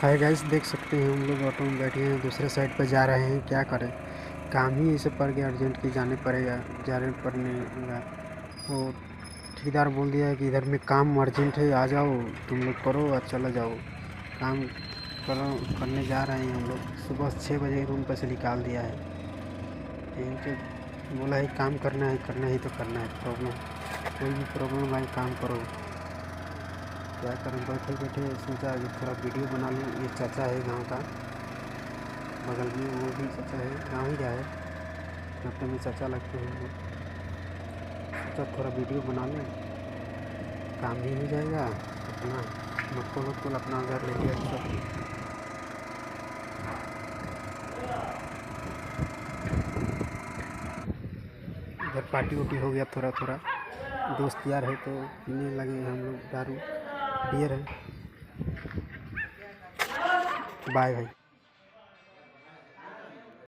Hi guys, देख सकते हैं हम लोग ऑटो में बैठे हैं, दूसरे साइड पर जा रहे हैं। क्या करें, काम ही ऐसे पड़ गया अर्जेंट कि जाने पड़ने लगा। वो ठेकेदार बोल दिया है कि इधर में काम अर्जेंट है, आ जाओ तुम लोग करो और चला जाओ। काम करो करने जा रहे हैं हम लोग। सुबह 6 बजे रूम पर से निकाल दिया है। यहीं पे बोला है काम करना है, करना ही तो करना है। प्रॉब्लम कोई भी प्रॉब्लम आए काम करो। क्या करें, बैठे बैठे सोचा कि थोड़ा वीडियो बना लूँ। ये चाचा है गांव का, बगल में वो भी चाचा है, गांव ही का है, नाते में चाचा लगते हैं वो। सोचा थोड़ा वीडियो बना लूँ, काम भी हो जाएगा अपना। मक्खल अपना घर ले लिया सब। इधर पार्टी वार्टी हो गया थोड़ा थोड़ा। दोस्त यार है तो पीने लगे हम लोग दारू, बियर है। बाय भाई।